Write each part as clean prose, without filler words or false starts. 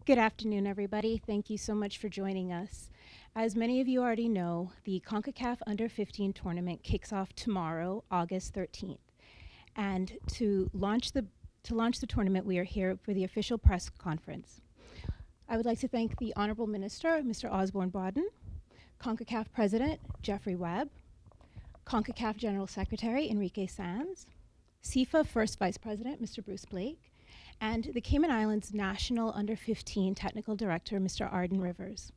Good afternoon, everybody. Thank you so much for joining us. As many of you already know, the CONCACAF Under 15 tournament kicks off tomorrow, August 13th. And to launch the tournament, we are here for the official press conference. I would like to thank the Honorable Minister, Mr. Osborne Bodden, CONCACAF President Jeffrey Webb, CONCACAF General Secretary Enrique Sanz, CIFA First Vice President Mr. Bruce Blake, and the Cayman Islands National Under 15 Technical Director, Mr. Arden Rivers.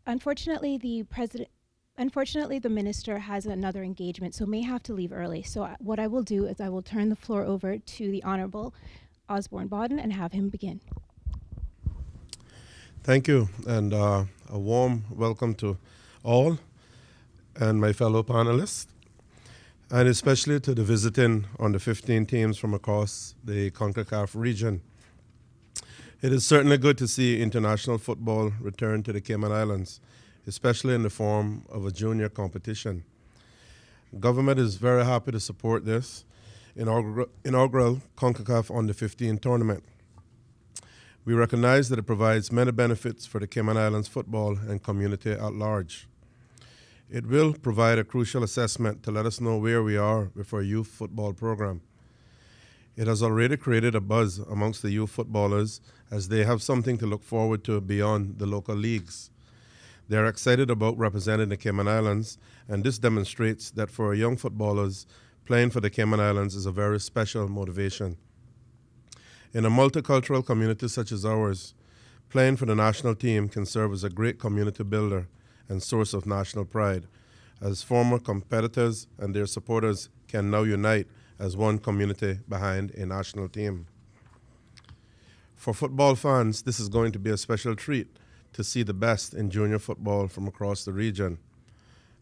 Unfortunately, the minister has another engagement, so may have to leave early. So what I will do is I will turn the floor over to the Honorable Osborne Bodden and have him begin. Thank you, and a warm welcome to all and my fellow panelists, and especially to the visiting under 15 teams from across the CONCACAF region. It is certainly good to see international football return to the Cayman Islands, especially in the form of a junior competition. Government is very happy to support this inaugural CONCACAF under 15 tournament. We recognize that it provides many benefits for the Cayman Islands football and community at large. It will provide a crucial assessment to let us know where we are with our youth football program. It has already created a buzz amongst the youth footballers as they have something to look forward to beyond the local leagues. They are excited about representing the Cayman Islands, and this demonstrates that for our young footballers, playing for the Cayman Islands is a very special motivation. In a multicultural community such as ours, playing for the national team can serve as a great community builder and source of national pride, as former competitors and their supporters can now unite as one community behind a national team. For football fans, this is going to be a special treat to see the best in junior football from across the region.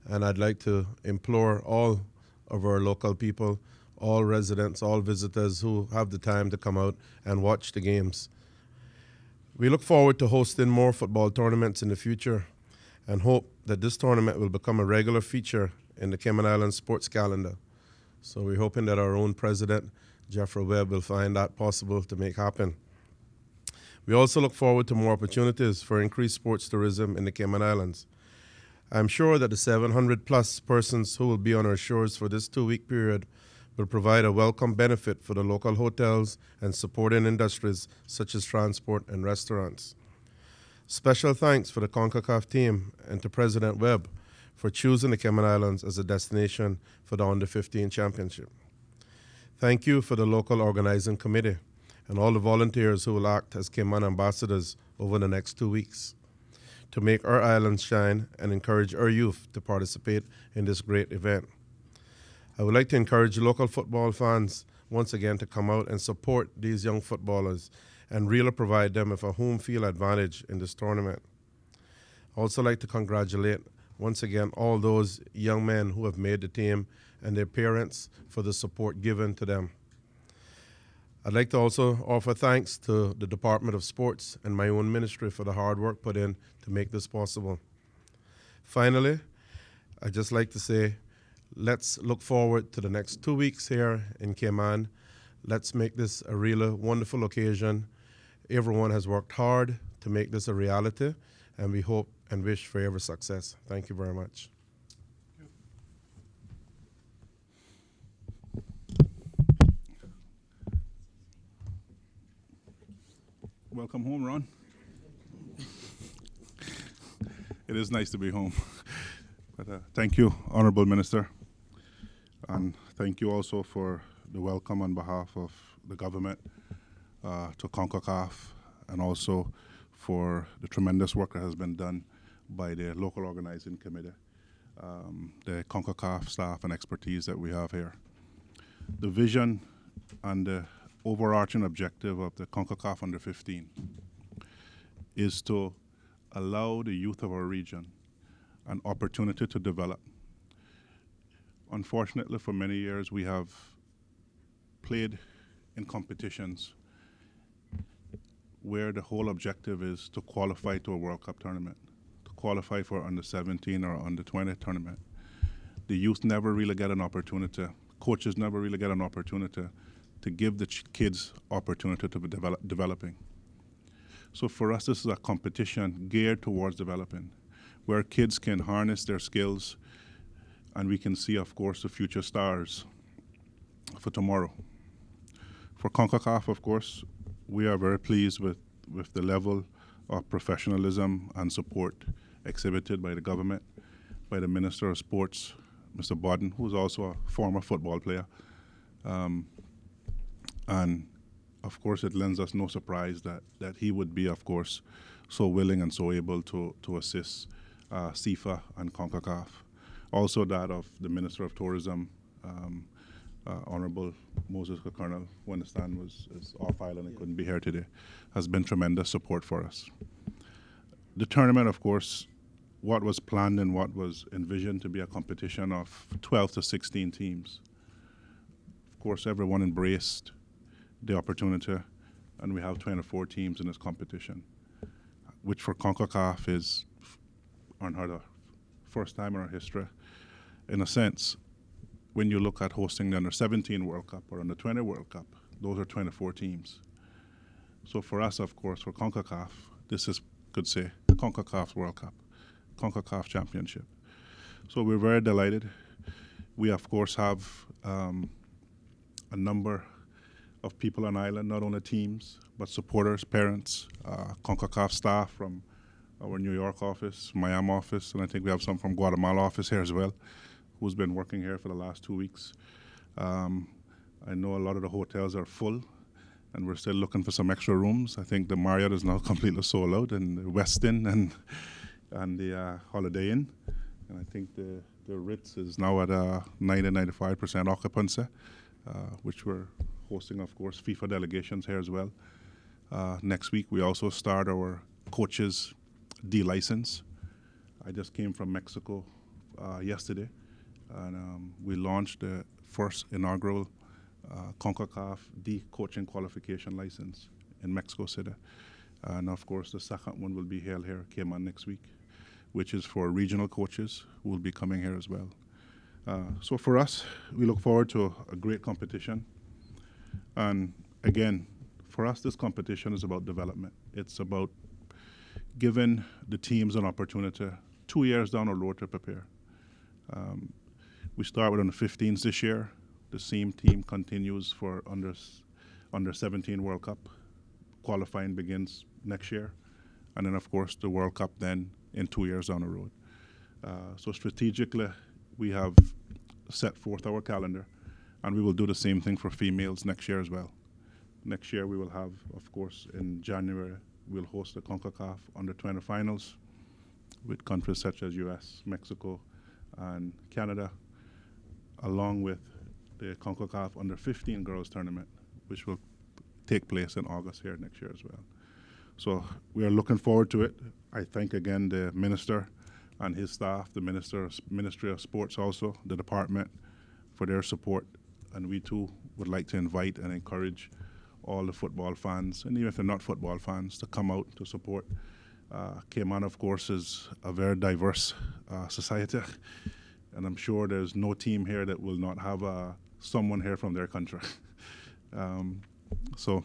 And I'd like to implore all of our local people, all residents, all visitors who have the time to come out and watch the games. We look forward to hosting more football tournaments in the future and hope that this tournament will become a regular feature in the Cayman Islands sports calendar. So we're hoping that our own president, Jeffrey Webb, will find that possible to make happen. We also look forward to more opportunities for increased sports tourism in the Cayman Islands. I'm sure that the 700 plus persons who will be on our shores for this 2-week period will provide a welcome benefit for the local hotels and supporting industries such as transport and restaurants. Special thanks for the CONCACAF team and to President Webb for choosing the Cayman Islands as a destination for the Under 15 Championship. Thank you for the local organizing committee and all the volunteers who will act as Cayman ambassadors over the next 2 weeks to make our islands shine and encourage our youth to participate in this great event. I would like to encourage local football fans once again to come out and support these young footballers and really provide them with a home field advantage in this tournament. I also like to congratulate once again all those young men who have made the team and their parents for the support given to them. I'd like to also offer thanks to the Department of Sports and my own ministry for the hard work put in to make this possible. Finally, I'd just like to say, let's look forward to the next 2 weeks here in Cayman. Let's make this a really wonderful occasion. Everyone has worked hard to make this a reality, and we hope and wish for every success. Thank you very much. Welcome home, Ron. It is nice to be home. But thank you, Honorable Minister. And thank you also for the welcome on behalf of the government to CONCACAF, and also for the tremendous work that has been done by the local organizing committee, the CONCACAF staff and expertise that we have here. The vision and the overarching objective of the CONCACAF Under 15 is to allow the youth of our region an opportunity to develop. Unfortunately, for many years, we have played in competitions where the whole objective is to qualify to a World Cup tournament, to qualify for under 17 or under 20 tournament. The youth never really get an opportunity, coaches never really get an opportunity to give the kids opportunity to be developing. So for us, this is a competition geared towards developing, where kids can harness their skills and we can see, of course, the future stars for tomorrow. For CONCACAF, of course, we are very pleased with the level of professionalism and support exhibited by the government, by the Minister of Sports, Mr. Bodden, who is also a former football player. And of course, it lends us no surprise that he would be, of course, so willing and so able to assist CIFA and CONCACAF. Also that of the Minister of Tourism, Honorable Moses Colonel, who I understand is off island and couldn't be here today, has been tremendous support for us. The tournament, of course, what was planned and what was envisioned to be a competition of 12 to 16 teams. Of course, everyone embraced the opportunity, and we have 24 teams in this competition, which for CONCACAF is unheard of. First time in our history. In a sense, when you look at hosting the Under-17 World Cup or Under-20 World Cup, those are 24 teams. So for us, of course, for CONCACAF, this is, could say, CONCACAF World Cup, CONCACAF Championship. So we're very delighted. We, of course, have a number of people on island, not only teams, but supporters, parents, CONCACAF staff from our New York office, Miami office, and I think we have some from Guatemala office here as well, who's been working here for the last 2 weeks. I know a lot of the hotels are full, and we're still looking for some extra rooms. I think the Marriott is now completely sold out, and the Westin and the Holiday Inn. And I think the Ritz is now at 90-95% occupancy, which we're hosting, of course, FIFA delegations here as well. Next week, we also start our coaches D license. I just came from Mexico yesterday, and we launched the first inaugural CONCACAF D coaching qualification license in Mexico City. And of course, the second one will be held here at Cayman next week, which is for regional coaches who will be coming here as well. So for us, we look forward to a great competition. And again, for us, this competition is about development. It's about giving the teams an opportunity 2 years down the road to prepare. We start with under 15s this year. The same team continues for under 17 World Cup. Qualifying begins next year. And then, of course, the World Cup then in 2 years down the road. So strategically, we have set forth our calendar, and we will do the same thing for females next year as well. Next year, we will have, of course, in January, we'll host the CONCACAF Under-20 finals with countries such as US, Mexico, and Canada, along with the CONCACAF Under-15 girls tournament, which will take place in August here next year as well. So we are looking forward to it. I thank again the minister and his staff, the Ministry of Sports also, the department, for their support. And we too would like to invite and encourage all the football fans, and even if they're not football fans, to come out to support. Cayman, of course, is a very diverse society, and I'm sure there's no team here that will not have someone here from their country. So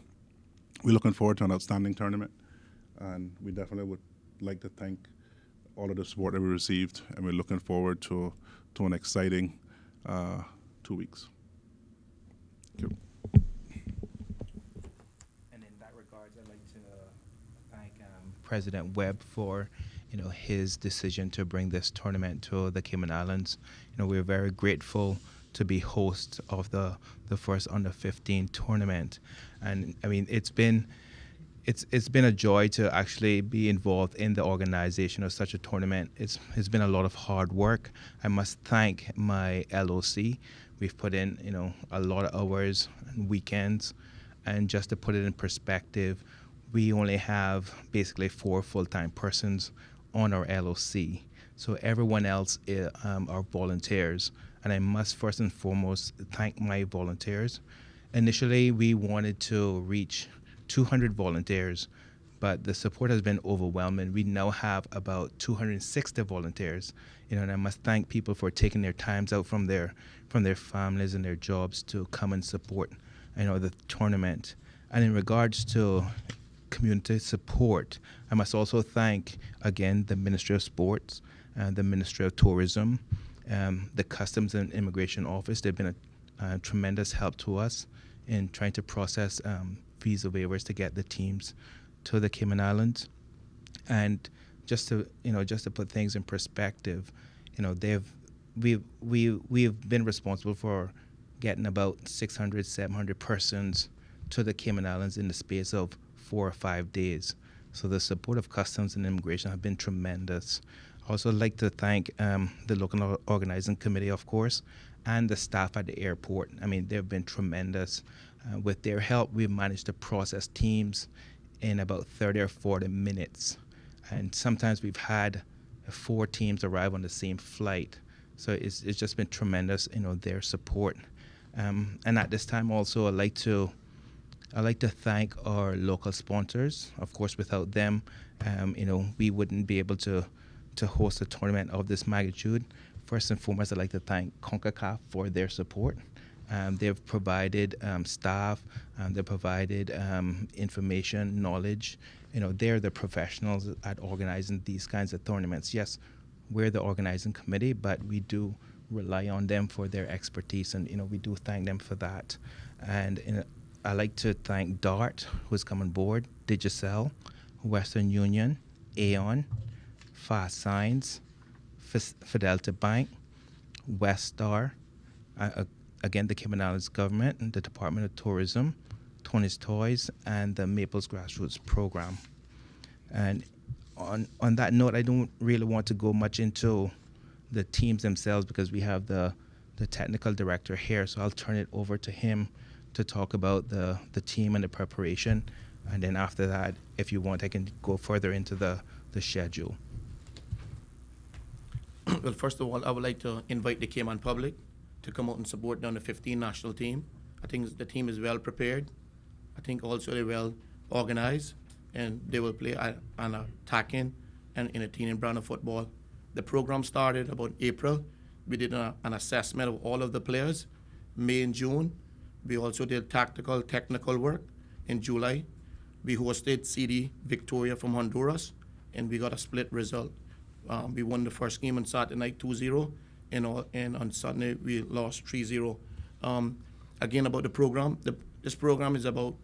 we're looking forward to an outstanding tournament, and we definitely would like to thank all of the support that we received, and we're looking forward to an exciting 2 weeks. Thank you. And in that regard, I'd like to thank President Webb for his decision to bring this tournament to the Cayman Islands. We're very grateful to be host of the first Under-15 tournament, and I mean it's been a joy to actually be involved in the organization of such a tournament. It's been a lot of hard work. I must thank my LOC. We've put in a lot of hours and weekends, and just to put it in perspective, we only have basically 4 full-time persons on our LOC. So everyone else are volunteers, and I must first and foremost thank my volunteers. Initially, we wanted to reach 200 volunteers, but the support has been overwhelming. We now have about 260 volunteers, and I must thank people for taking their times out from their families and their jobs to come and support, the tournament. And in regards to community support. I must also thank, again, the Ministry of Sports, the Ministry of Tourism, the Customs and Immigration Office. They've been a tremendous help to us in trying to process visa waivers to get the teams to the Cayman Islands. And just to put things in perspective, we've been responsible for getting about 600, 700 persons to the Cayman Islands in the space of 4 or 5 days. So the support of Customs and Immigration have been tremendous. I also like to thank the local organizing committee, of course, and the staff at the airport. I mean, they've been tremendous. With their help, we've managed to process teams in about 30 or 40 minutes. And sometimes we've had 4 teams arrive on the same flight. So it's just been tremendous, their support. And at this time also, I'd like to thank our local sponsors. Of course, without them, we wouldn't be able to host a tournament of this magnitude. First and foremost, I'd like to thank CONCACAF for their support. They've provided staff, they've provided information, knowledge. They're the professionals at organizing these kinds of tournaments. Yes, we're the organizing committee, but we do rely on them for their expertise, and we do thank them for that. And I like to thank DART, who's come on board, Digicel, Western Union, Aon, Fast Signs, Fidelity Bank, Westar, again the Cayman Islands government, and the Department of Tourism, Tony's Toys, and the Maples Grassroots Program. And on that note, I don't really want to go much into the teams themselves because we have the technical director here, so I'll turn it over to him to talk about the team and the preparation. And then after that, if you want, I can go further into the schedule. Well, first of all, I would like to invite the Cayman public to come out and support the under-15 national team. I think the team is well prepared. I think also they're well organized, and they will play an attacking and in a team and brand of football. The program started about April. We did an assessment of all of the players. May and June, we also did tactical, technical work. In July, we hosted CD Victoria from Honduras, and we got a split result. We won the first game on Saturday night 2-0, and on Sunday we lost 3-0. Again, about the program, this program is about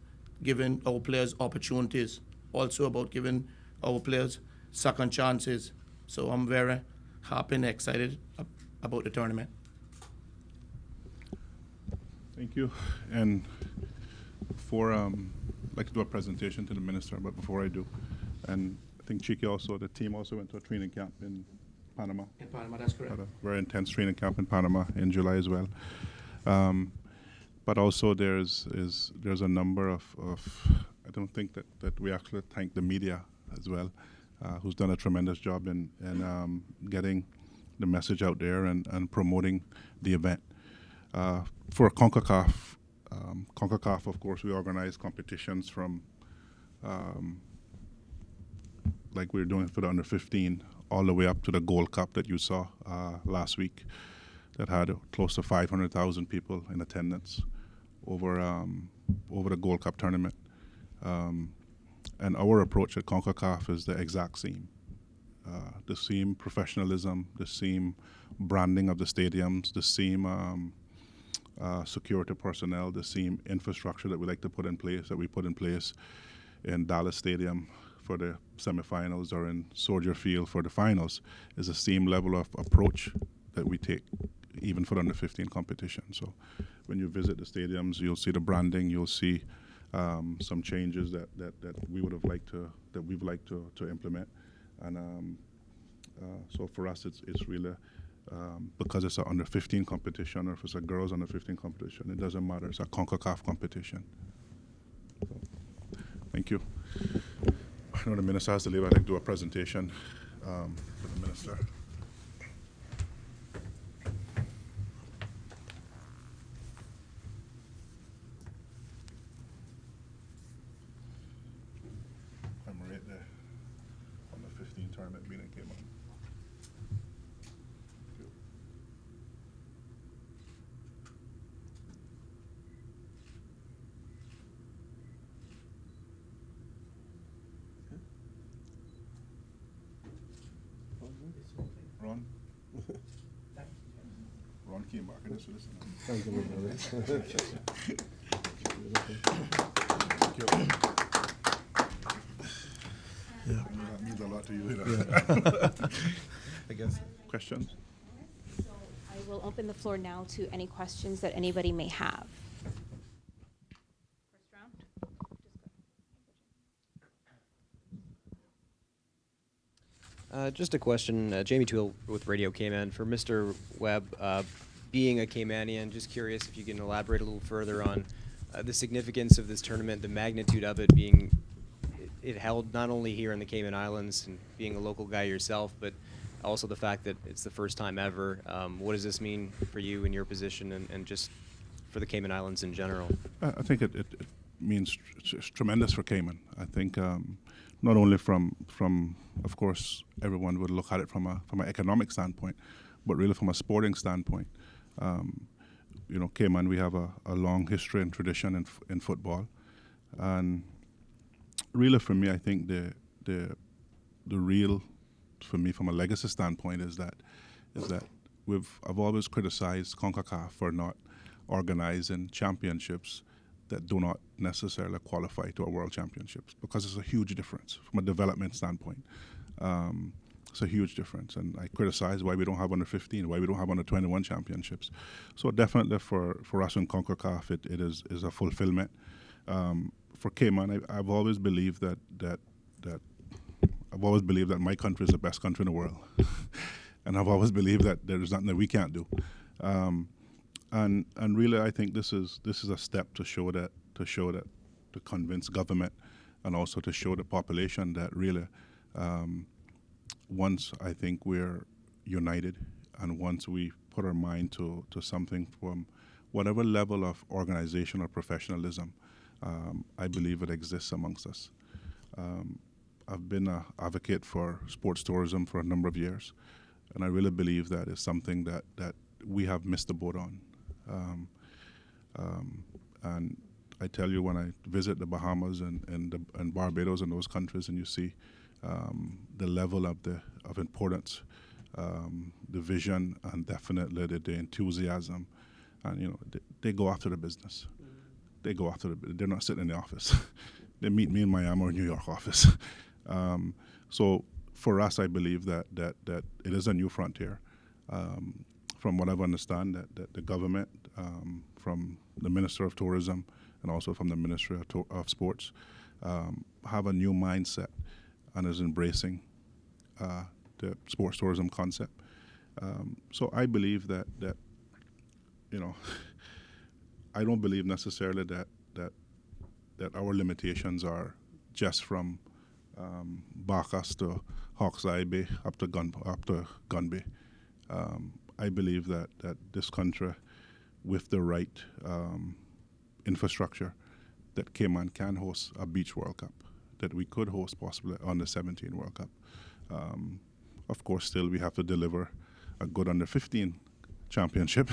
giving our players opportunities, also about giving our players second chances. So I'm very happy and excited about the tournament. Thank you. And before, I'd like to do a presentation to the minister, but before I do, and I think Chiki also, the team also went to a training camp in Panama. In Panama, that's correct. Had a very intense training camp in Panama in July as well. But also there's a number of I don't think that we actually thank the media as well, who's done a tremendous job in getting the message out there and promoting the event. For CONCACAF, of course, we organize competitions from like we were doing for the under-15 all the way up to the Gold Cup that you saw last week that had close to 500,000 people in attendance over the Gold Cup tournament. And our approach at CONCACAF is the exact same. The same professionalism, the same branding of the stadiums, the same security personnel, the same infrastructure that we like to put in place, that we put in place in Dallas Stadium for the semifinals or in Soldier Field for the finals, is the same level of approach that we take even for the under-15 competition. So when you visit the stadiums, you'll see the branding, you'll see some changes that we would have liked to, that we've liked to implement. And so for us, it's really, because it's an under-15 competition, or if it's a girls under-15 competition, it doesn't matter. It's a CONCACAF competition. So, thank you. I know the minister has to leave. I'd like to do a presentation for the minister. I'm right there on the 15 tournament meeting came on. came back and this for this. Thank you, brother. Thank you. Yeah. That means a lot to you. I guess. Questions? So I will open the floor now to any questions that anybody may have. First round. Just a question, Jamie Toole with Radio Cayman. For Mr. Webb, being a Caymanian, just curious if you can elaborate a little further on the significance of this tournament, the magnitude of it being it held not only here in the Cayman Islands and being a local guy yourself, but also the fact that it's the first time ever. What does this mean for you in your position and just for the Cayman Islands in general? I think it means it's tremendous for Cayman. I think not only from of course everyone would look at it from an economic standpoint, but really from a sporting standpoint. Cayman, we have a long history and tradition in football, and really for me, I think the real, for me from a legacy standpoint, is that I've always criticized CONCACAF for not organizing championships that do not necessarily qualify to a world championships, because it's a huge difference from a development standpoint. It's a huge difference, and I criticize why we don't have under 15, why we don't have under 21 championships. So definitely for us in CONCACAF, it is a fulfillment. For Cayman, I've always believed that my country is the best country in the world, and I've always believed that there's nothing that we can't do. And really, I think this is a step to convince government, and also to show the population that really, once I think we're united, and once we put our mind to something from whatever level of organization or professionalism, I believe it exists amongst us. I've been an advocate for sports tourism for a number of years, and I really believe that is something that we have missed the boat on. And I tell you, when I visit the Bahamas and Barbados and those countries, and you see the level of importance, the vision, and definitely the enthusiasm, and they go after the business. They go after they're not sitting in the office. They meet me in Miami or New York office. So for us, I believe that it is a new frontier. From what I've understand, that the government, from the Minister of Tourism and also from the Ministry of Sports, have a new mindset and is embracing the sports tourism concept. So I believe that I don't believe necessarily that our limitations are just from Bacchus to Hawke's Eye Bay up to Gun Bay. I believe that this country, with the right infrastructure, that Cayman can host a beach World Cup, that we could host possibly under 17 World Cup. Of course, still we have to deliver a good under 15 championship,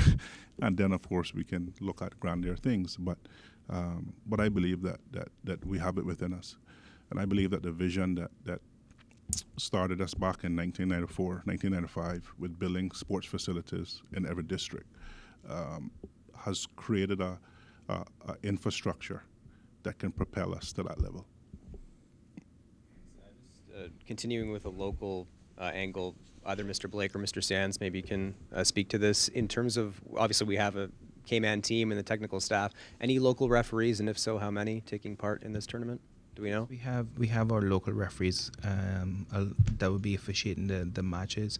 and then of course we can look at grander things. But I believe that we have it within us, and I believe that the vision that started us back in 1994, 1995 with building sports facilities in every district has created a infrastructure that can propel us to that level. Continuing with a local angle, either Mr. Blake or Mr. Sands maybe can speak to this. In terms of, obviously we have a Cayman team and the technical staff. Any local referees, and if so, how many taking part in this tournament? Do we know? We have our local referees that will be officiating the matches.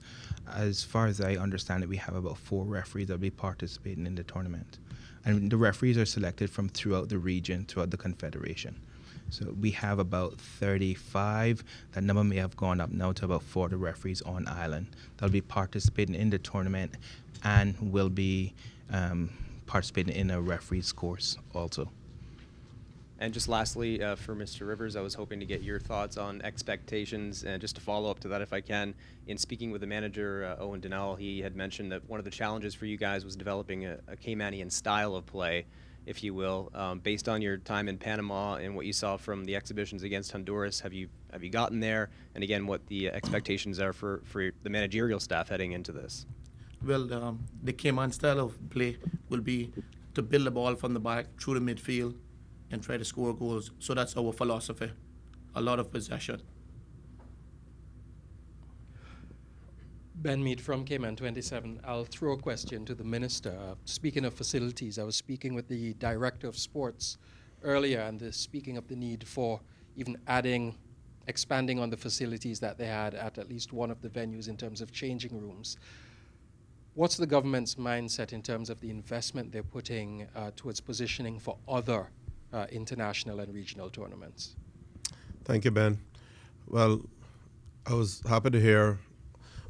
As far as I understand it, we have about 4 referees that will be participating in the tournament. And the referees are selected from throughout the region, throughout the Confederation. So we have about 35. That number may have gone up now to about 40 referees on island that will be participating in the tournament and will be participating in a referees course also. And just lastly, for Mr. Rivers, I was hoping to get your thoughts on expectations, and just to follow up to that if I can. In speaking with the manager, Owen Donnell, he had mentioned that one of the challenges for you guys was developing a Caymanian style of play, if you will. Based on your time in Panama and what you saw from the exhibitions against Honduras, have you gotten there? And again, what the expectations are for the managerial staff heading into this? Well, the Cayman style of play will be to build the ball from the back through the midfield and try to score goals. So that's our philosophy. A lot of possession. Ben Mead from Cayman 27. I'll throw a question to the minister. Speaking of facilities, I was speaking with the director of sports earlier, and speaking of the need for even expanding on the facilities that they had at least one of the venues in terms of changing rooms. What's the government's mindset in terms of the investment they're putting towards positioning for other international and regional tournaments? Thank you, Ben. Well, I was happy to hear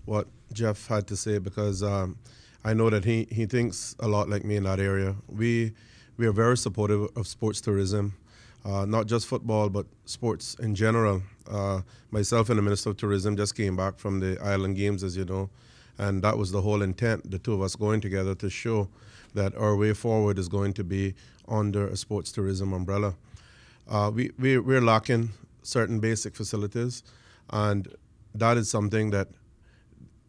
what Jeff had to say, because I know that he thinks a lot like me in that area. We are very supportive of sports tourism, not just football, but sports in general. Myself and the Minister of Tourism just came back from the Island Games, as you know, and that was the whole intent, the two of us going together to show that our way forward is going to be under a sports tourism umbrella. We're lacking certain basic facilities, and that is something that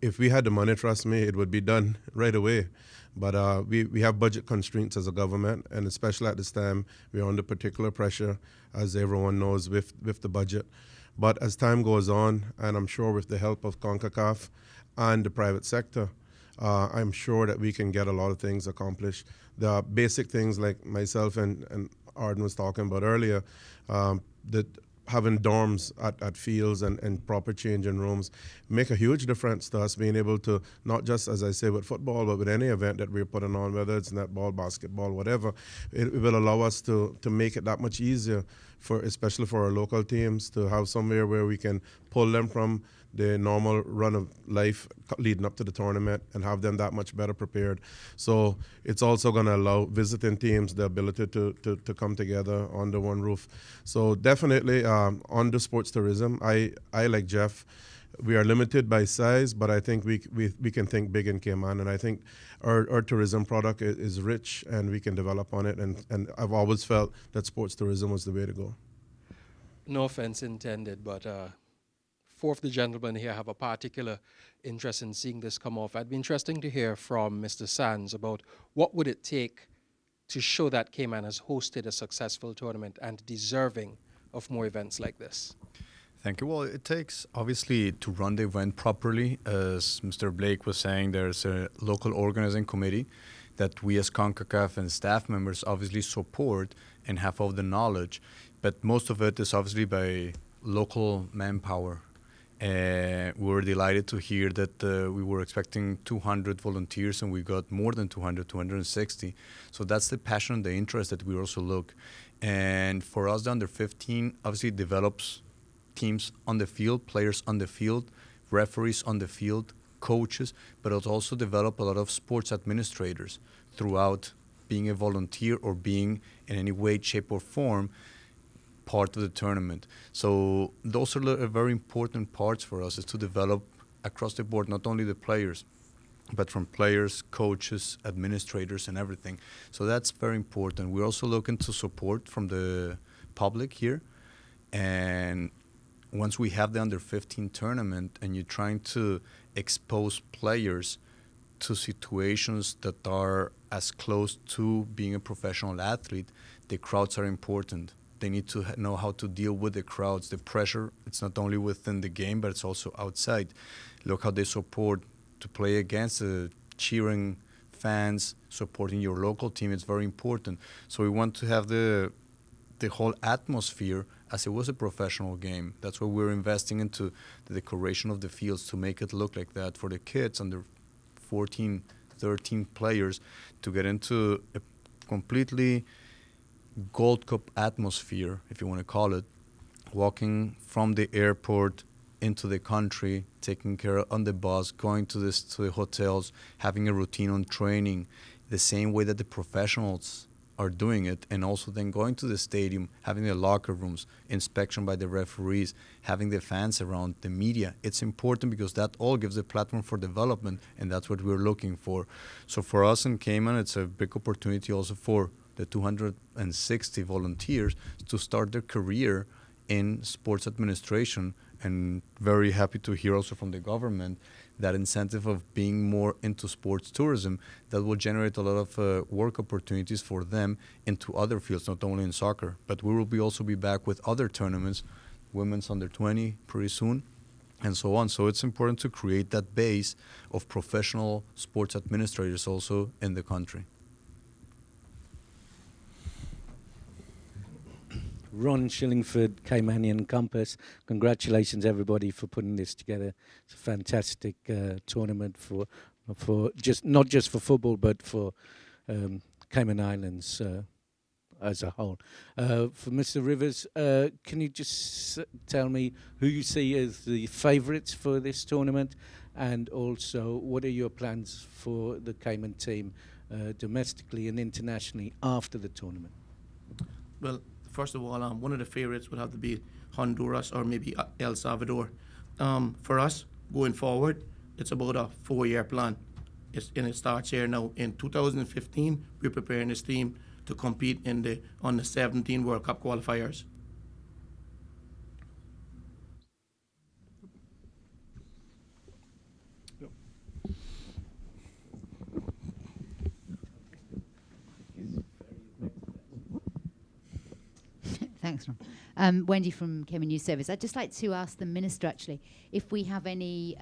if we had the money, trust me, it would be done right away. But we have budget constraints as a government, and especially at this time, we're under particular pressure, as everyone knows, with the budget. But as time goes on, and I'm sure with the help of CONCACAF and the private sector, I'm sure that we can get a lot of things accomplished. The basic things like myself and Arden was talking about earlier, that having dorms at fields and proper changing rooms make a huge difference to us being able to, not just, as I say, with football, but with any event that we're putting on, whether it's netball, basketball, whatever. It will allow us to make it that much easier, especially for our local teams, to have somewhere where we can pull them from the normal run of life leading up to the tournament and have them that much better prepared. So it's also going to allow visiting teams the ability to come together under one roof. So definitely under sports tourism, I like Jeff, we are limited by size, but I think we can think big in Cayman, and I think our tourism product is rich and we can develop on it, and I've always felt that sports tourism was the way to go. No offense intended, but four of the gentlemen here have a particular interest in seeing this come off. I'd be interesting to hear from Mr. Sands about what would it take to show that Cayman has hosted a successful tournament and deserving of more events like this. Thank you. Well, it takes, obviously, to run the event properly. As Mr. Blake was saying, there's a local organizing committee that we as CONCACAF and staff members obviously support and have all the knowledge. But most of it is obviously by local manpower. We were delighted to hear that we were expecting 200 volunteers and we got more than 200, 260. So that's the passion and the interest that we also look. And for us, the under 15 obviously develops teams on the field, players on the field, referees on the field, coaches, but it also develop a lot of sports administrators throughout being a volunteer or being in any way, shape, or form part of the tournament. So those are very important parts for us, is to develop across the board, not only the players, but from players, coaches, administrators, and everything. So that's very important. We're also looking to support from the public here. And once we have the under 15 tournament and you're trying to expose players to situations that are as close to being a professional athlete, the crowds are important. They need to know how to deal with the crowds. The pressure, it's not only within the game, but it's also outside. Look how they support to play against the cheering fans, supporting your local team. It's very important. So we want to have the whole atmosphere as it was a professional game. That's why we're investing into the decoration of the fields to make it look like that for the kids under 14, 13 players to get into a completely Gold Cup atmosphere, if you want to call it, walking from the airport into the country, taking care on the bus, going to the hotels, having a routine on training, the same way that the professionals are doing it, and also then going to the stadium, having the locker rooms, inspection by the referees, having the fans around, the media. It's important because that all gives a platform for development, and that's what we're looking for. So for us in Cayman, it's a big opportunity also for the 260 volunteers to start their career in sports administration, and very happy to hear also from the government that incentive of being more into sports tourism that will generate a lot of work opportunities for them into other fields, not only in soccer. But we will also be back with other tournaments, women's under 20 pretty soon, and so on. So it's important to create that base of professional sports administrators also in the country. Ron Shillingford, Caymanian Compass. Congratulations, everybody, for putting this together. It's a fantastic tournament for just not just for football, but for Cayman Islands as a whole. For Mr. Rivers, can you just tell me who you see as the favourites for this tournament, and also what are your plans for the Cayman team domestically and internationally after the tournament? Well, first of all, one of the favorites would have to be Honduras or maybe El Salvador. For us, going forward, it's about a 4-year plan. It starts here now. In 2015, we're preparing this team to compete on the 17 World Cup qualifiers. Thanks, Ron. Wendy from Cayman News Service. I'd just like to ask the Minister, actually, if we have any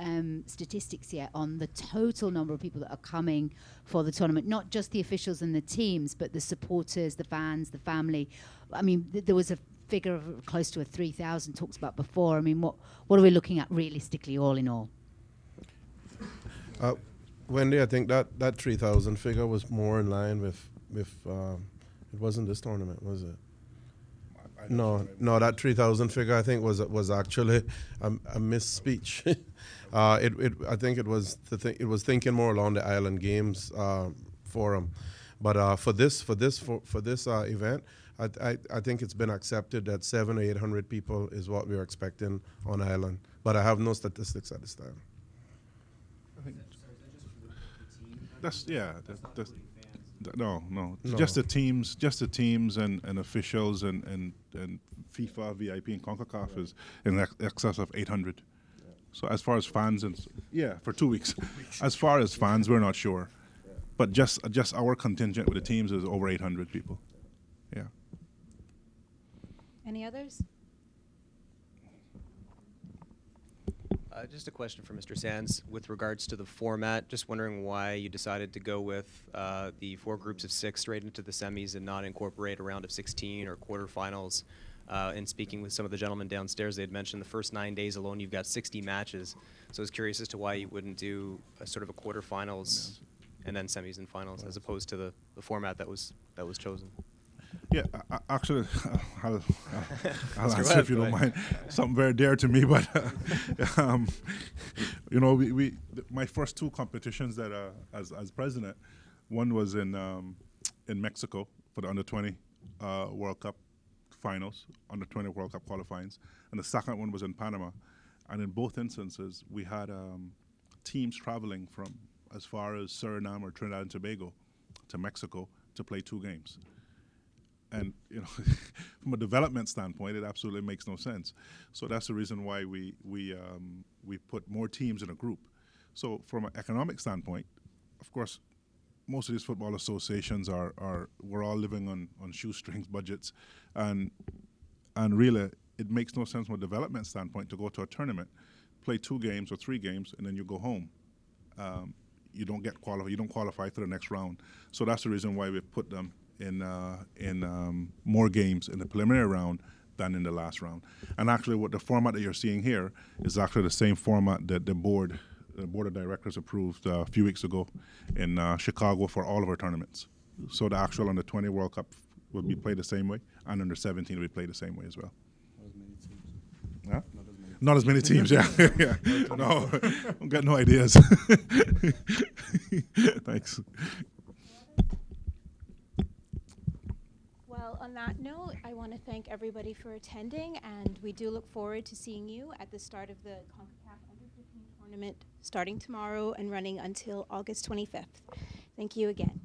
statistics yet on the total number of people that are coming for the tournament, not just the officials and the teams, but the supporters, the fans, the family. I mean, there was a figure of close to 3,000 talked about before. I mean, what are we looking at realistically, all in all? Wendy, I think that 3,000 figure was more in line with it wasn't this tournament, was it? No, that 3,000 figure I think was actually a misspeech. I think it was thinking more along the Island Games forum, but for this event, I think it's been accepted that 700 or 800 people is what we're expecting on Island, but I have no statistics at this time. I think no. Just the teams and officials and FIFA, VIP, and CONCACAF is in excess of 800. Yeah. So as far as fans for 2 weeks. As far as fans, we're not sure, but just our contingent with the teams is over 800 people. Yeah. Any others? Just a question for Mr. Sands with regards to the format. Just wondering why you decided to go with the 4 groups of 6 straight into the semis and not incorporate a round of 16 or quarterfinals. In speaking with some of the gentlemen downstairs, they had mentioned the first 9 days alone you've got 60 matches. So I was curious as to why you wouldn't do a sort of a quarterfinals and then semis and finals as opposed to the format that was chosen. Yeah, actually, I'll answer if you don't mind. Something very dear to me, but my first 2 competitions that as president, one was in Mexico for the under-20 World Cup finals, under-20 World Cup qualifyings, and the second one was in Panama. And in both instances, we had teams traveling from as far as Suriname or Trinidad and Tobago to Mexico to play 2 games. And from a development standpoint, it absolutely makes no sense. So that's the reason why we put more teams in a group. So from an economic standpoint, of course, most of these football associations we're all living on shoestrings budgets, and really it makes no sense from a development standpoint to go to a tournament, play 2 games or 3 games, and then you go home. You don't qualify for the next round. So that's the reason why we put them in more games in the preliminary round than in the last round. And actually what the format that you're seeing here is actually the same format that the board of directors approved a few weeks ago in Chicago for all of our tournaments. So the actual under 20 World Cup will be played the same way, and under 17 will be played the same way as well. Huh? Not as many teams, yeah. Yeah. No, I've got no ideas. Thanks. Well, on that note, I want to thank everybody for attending, and we do look forward to seeing you at the start of the CONCACAF Under-15 tournament starting tomorrow and running until August 25th. Thank you again.